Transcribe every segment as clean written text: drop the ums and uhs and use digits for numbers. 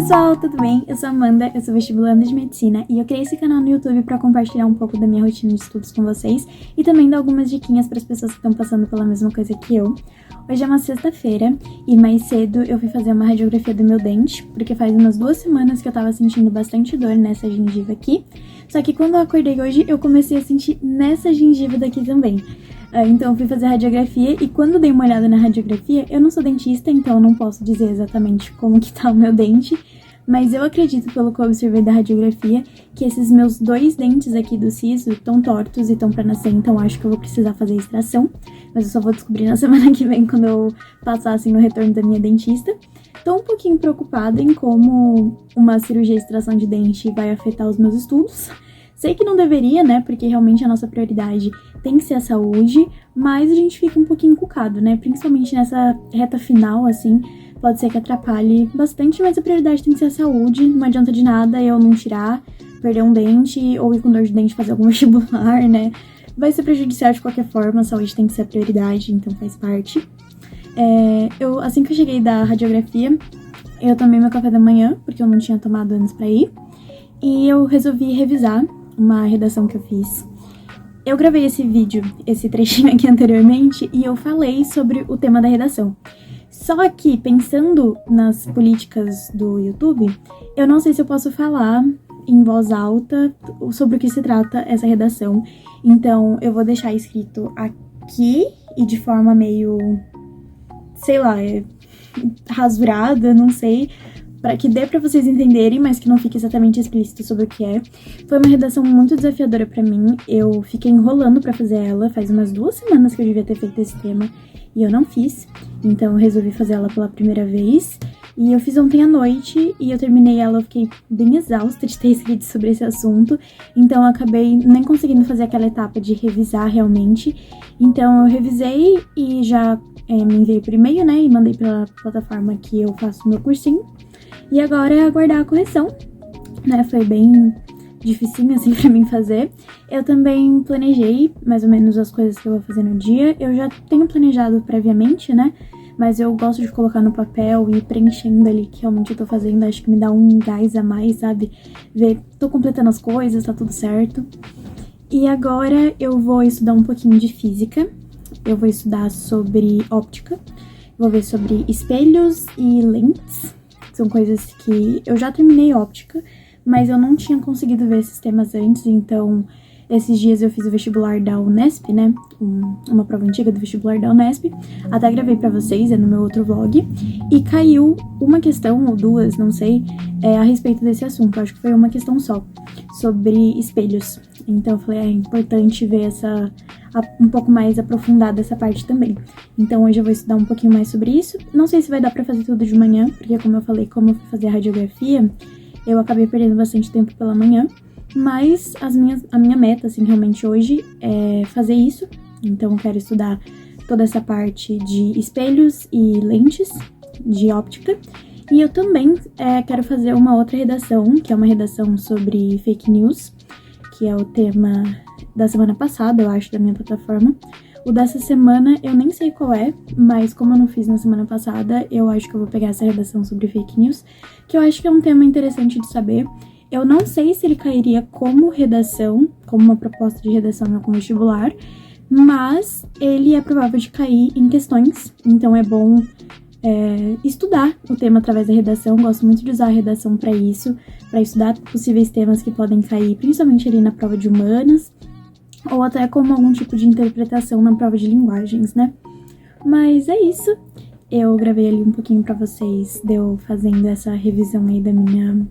Pessoal, tudo bem? Eu sou a Amanda, eu sou vestibulanda de medicina e eu criei esse canal no YouTube para compartilhar um pouco da minha rotina de estudos com vocês e também dar algumas diquinhas para as pessoas que estão passando pela mesma coisa que eu. Hoje é uma sexta-feira e mais cedo eu fui fazer uma radiografia do meu dente, porque faz umas 2 semanas que eu tava sentindo bastante dor nessa gengiva aqui, só que quando eu acordei hoje eu comecei a sentir nessa gengiva daqui também. Então eu fui fazer a radiografia e quando dei uma olhada na radiografia, eu não sou dentista, então eu não posso dizer exatamente como que tá o meu dente, mas eu acredito, pelo que eu observei da radiografia, que esses meus 2 dentes aqui do siso estão tortos e estão pra nascer, então acho que eu vou precisar fazer a extração, mas eu só vou descobrir na semana que vem, quando eu passar assim no retorno da minha dentista. Tô um pouquinho preocupada em como uma cirurgia de extração de dente vai afetar os meus estudos. Sei que não deveria, né, porque realmente a nossa prioridade tem que ser a saúde, mas a gente fica um pouquinho encucado, né, principalmente nessa reta final, assim, pode ser que atrapalhe bastante, mas a prioridade tem que ser a saúde, não adianta de nada eu não tirar, perder um dente ou ir com dor de dente fazer algum vestibular, né, vai ser prejudicial de qualquer forma, a saúde tem que ser a prioridade, então faz parte. Assim que eu cheguei da radiografia, eu tomei meu café da manhã, porque eu não tinha tomado antes pra ir, e eu resolvi revisar uma redação que eu fiz. Eu gravei esse vídeo, esse trechinho aqui anteriormente, e eu falei sobre o tema da redação. Só que, pensando nas políticas do YouTube, eu não sei se eu posso falar em voz alta sobre o que se trata essa redação. Então, eu vou deixar escrito aqui e de forma meio, sei lá, rasurada, não sei, para que dê para vocês entenderem, mas que não fique exatamente explícito sobre o que é. Foi uma redação muito desafiadora para mim, eu fiquei enrolando para fazer ela, faz umas 2 semanas que eu devia ter feito esse tema, e eu não fiz, então eu resolvi fazer ela pela primeira vez, e eu fiz ontem à noite, e eu terminei ela, eu fiquei bem exausta de ter escrito sobre esse assunto, então eu acabei nem conseguindo fazer aquela etapa de revisar realmente, então eu revisei e já me enviei por e-mail, né, e mandei pela plataforma que eu faço o meu cursinho. E agora é aguardar a correção, né, foi bem dificinho assim pra mim fazer. Eu também planejei mais ou menos as coisas que eu vou fazer no dia, eu já tenho planejado previamente, né, mas eu gosto de colocar no papel e ir preenchendo ali que realmente eu tô fazendo, acho que me dá um gás a mais, sabe, ver, tô completando as coisas, tá tudo certo. E agora eu vou estudar um pouquinho de física, eu vou estudar sobre óptica, vou ver sobre espelhos e lentes. São coisas que eu já terminei óptica, mas eu não tinha conseguido ver esses temas antes, então esses dias eu fiz o vestibular da Unesp, né, uma prova antiga do vestibular da Unesp, até gravei pra vocês, é no meu outro vlog, e caiu uma questão ou 2, não sei, a respeito desse assunto, acho que foi uma questão só, sobre espelhos, então eu falei, é importante ver um pouco mais aprofundada essa parte também. Então hoje eu vou estudar um pouquinho mais sobre isso. Não sei se vai dar pra fazer tudo de manhã, porque como eu falei, como eu fui fazer a radiografia, eu acabei perdendo bastante tempo pela manhã. Mas a minha meta, assim, realmente hoje é fazer isso. Então eu quero estudar toda essa parte de espelhos e lentes de óptica. E eu também quero fazer uma outra redação, que é uma redação sobre fake news, que é o tema da semana passada, eu acho, da minha plataforma. O dessa semana eu nem sei qual é, mas como eu não fiz na semana passada, eu acho que eu vou pegar essa redação sobre fake news, que eu acho que é um tema interessante de saber. Eu não sei se ele cairia como redação, como uma proposta de redação em algum vestibular, mas ele é provável de cair em questões, então é bom estudar o tema através da redação. Gosto muito de usar a redação para isso, para estudar possíveis temas que podem cair, principalmente ali na prova de humanas, ou até como algum tipo de interpretação na prova de linguagens, né? Mas é isso. Eu gravei ali um pouquinho pra vocês, deu fazendo essa revisão aí da minha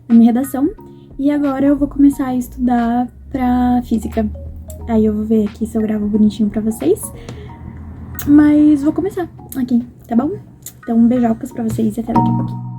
redação. E agora eu vou começar a estudar pra física. Aí eu vou ver aqui se eu gravo bonitinho pra vocês. Mas vou começar aqui, tá bom? Então, beijocas pra vocês e até daqui a pouquinho.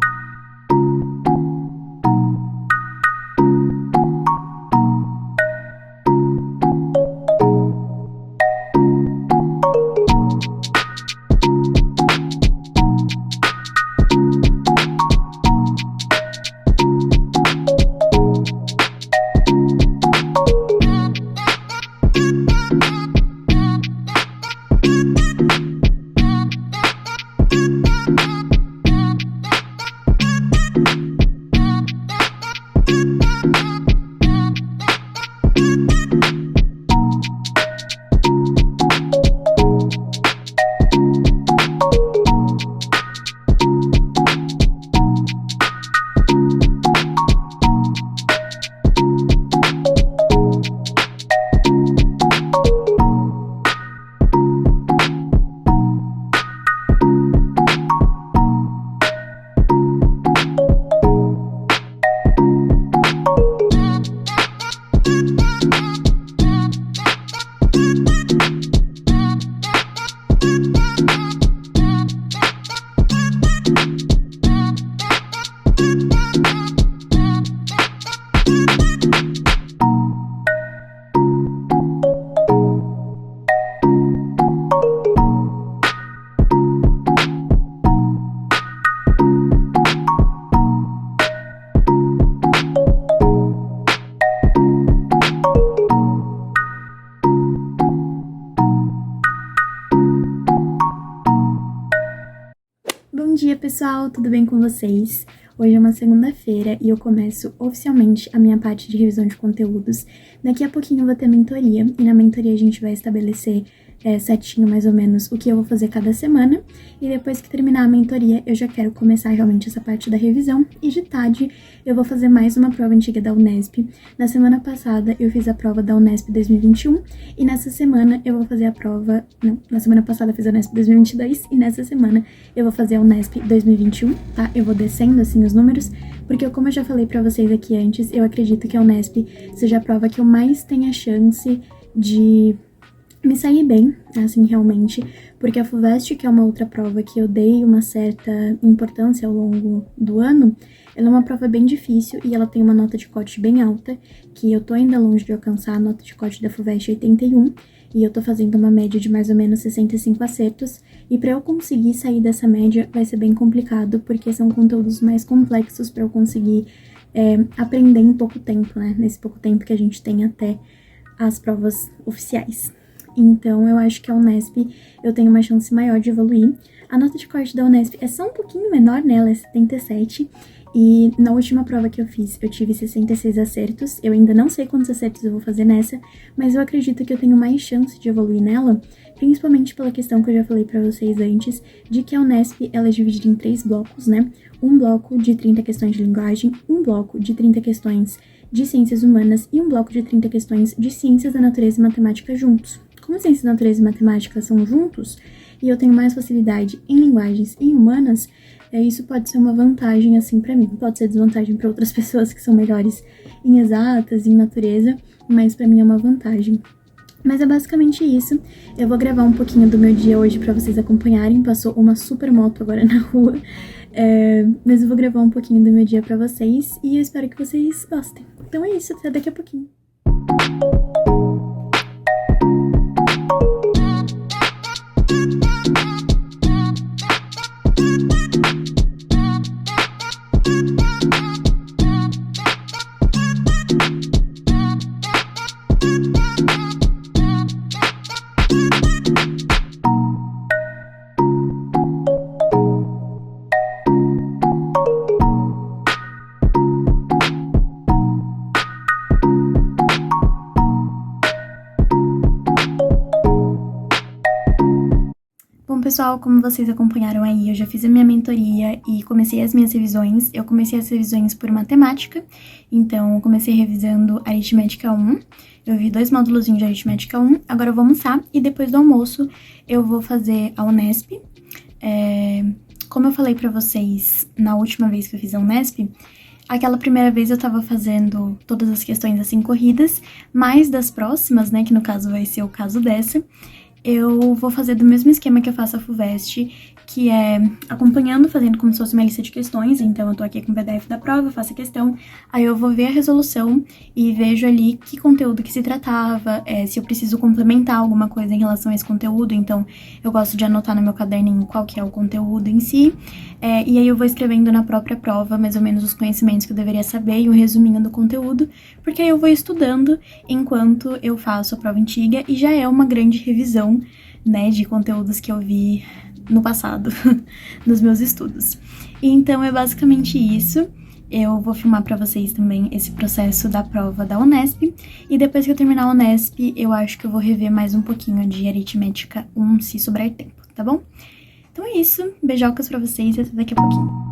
Bom dia, pessoal! Tudo bem com vocês? Hoje é uma segunda-feira e eu começo oficialmente a minha parte de revisão de conteúdos. Daqui a pouquinho eu vou ter mentoria e na mentoria a gente vai estabelecer certinho mais ou menos o que eu vou fazer cada semana. E depois que terminar a mentoria eu já quero começar realmente essa parte da revisão. E de tarde eu vou fazer mais uma prova antiga da Unesp. Na semana passada eu fiz a prova da Unesp 2021 e nessa semana eu vou fazer a prova... Não, na semana passada eu fiz a Unesp 2022 e nessa semana eu vou fazer a Unesp 2021, tá? Eu vou descendo assim os números, porque como eu já falei pra vocês aqui antes, eu acredito que a Unesp seja a prova que eu mais tenha chance de me sair bem, assim, realmente, porque a FUVEST, que é uma outra prova que eu dei uma certa importância ao longo do ano, ela é uma prova bem difícil e ela tem uma nota de corte bem alta, que eu tô ainda longe de alcançar a nota de corte da FUVEST 81, e eu tô fazendo uma média de mais ou menos 65 acertos, e pra eu conseguir sair dessa média vai ser bem complicado, porque são conteúdos mais complexos pra eu conseguir aprender em pouco tempo, né, nesse pouco tempo que a gente tem até as provas oficiais. Então, eu acho que a Unesp eu tenho uma chance maior de evoluir. A nota de corte da Unesp é só um pouquinho menor, né? Ela é 77. E na última prova que eu fiz, eu tive 66 acertos. Eu ainda não sei quantos acertos eu vou fazer nessa, mas eu acredito que eu tenho mais chance de evoluir nela, principalmente pela questão que eu já falei pra vocês antes, de que a Unesp ela é dividida em 3 blocos, né? Um bloco de 30 questões de linguagem, um bloco de 30 questões de ciências humanas e um bloco de 30 questões de ciências da natureza e matemática juntos. Como ciências da natureza e matemática são juntos, e eu tenho mais facilidade em linguagens e em humanas, isso pode ser uma vantagem, assim, pra mim. Pode ser desvantagem pra outras pessoas que são melhores em exatas, em natureza, mas pra mim é uma vantagem. Mas é basicamente isso. Eu vou gravar um pouquinho do meu dia hoje pra vocês acompanharem. Passou uma super moto agora na rua. Mas eu vou gravar um pouquinho do meu dia pra vocês e eu espero que vocês gostem. Então é isso, até daqui a pouquinho. Bom, pessoal, como vocês acompanharam aí, eu já fiz a minha mentoria e comecei as minhas revisões. Eu comecei as revisões por matemática, então eu comecei revisando aritmética 1. Eu vi 2 módulozinhos de aritmética 1, agora eu vou almoçar e depois do almoço eu vou fazer a Unesp. Como eu falei pra vocês na última vez que eu fiz a Unesp, aquela primeira vez eu tava fazendo todas as questões assim corridas, mas das próximas, né, que no caso vai ser o caso dessa, eu vou fazer do mesmo esquema que eu faço a FUVEST, que é acompanhando, fazendo como se fosse uma lista de questões. Então eu tô aqui com o PDF da prova, faço a questão, aí eu vou ver a resolução e vejo ali que conteúdo que se tratava, se eu preciso complementar alguma coisa em relação a esse conteúdo, então eu gosto de anotar no meu caderninho qual que é o conteúdo em si, e aí eu vou escrevendo na própria prova mais ou menos os conhecimentos que eu deveria saber e um resuminho do conteúdo, porque aí eu vou estudando enquanto eu faço a prova antiga e já é uma grande revisão, né, de conteúdos que eu vi no passado, nos meus estudos. Então é basicamente isso. Eu vou filmar pra vocês também esse processo da prova da Unesp, e depois que eu terminar a Unesp, eu acho que eu vou rever mais um pouquinho de aritmética 1, se sobrar tempo, tá bom? Então é isso, beijocas pra vocês e até daqui a pouquinho.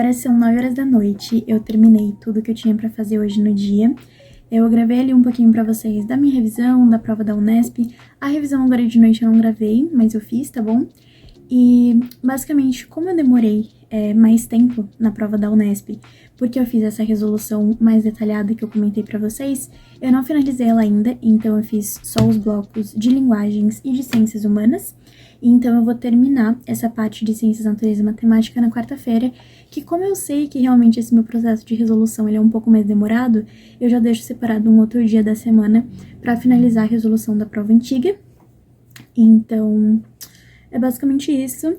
agora são 9 horas da noite, eu terminei tudo que eu tinha pra fazer hoje no dia. Eu gravei ali um pouquinho pra vocês da minha revisão, da prova da Unesp. A revisão agora de noite eu não gravei, mas eu fiz, tá bom? E, basicamente, como eu demorei mais tempo na prova da Unesp, porque eu fiz essa resolução mais detalhada que eu comentei pra vocês, eu não finalizei ela ainda, então eu fiz só os blocos de linguagens e de ciências humanas. Então eu vou terminar essa parte de ciências, natureza e matemática na quarta-feira, que como eu sei que realmente esse meu processo de resolução ele é um pouco mais demorado, eu já deixo separado um outro dia da semana pra finalizar a resolução da prova antiga. Então, é basicamente isso.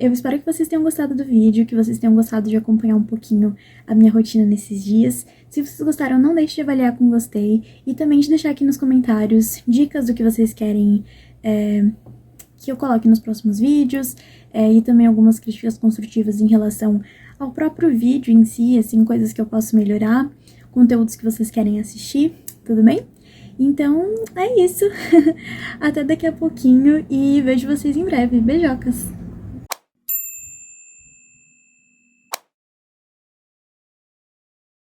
Eu espero que vocês tenham gostado do vídeo, que vocês tenham gostado de acompanhar um pouquinho a minha rotina nesses dias. Se vocês gostaram, não deixe de avaliar com gostei e também de deixar aqui nos comentários dicas do que vocês querem que eu coloque nos próximos vídeos e também algumas críticas construtivas em relação ao próprio vídeo em si, assim, coisas que eu posso melhorar, conteúdos que vocês querem assistir, tudo bem? Então, é isso. Até daqui a pouquinho e vejo vocês em breve. Beijocas!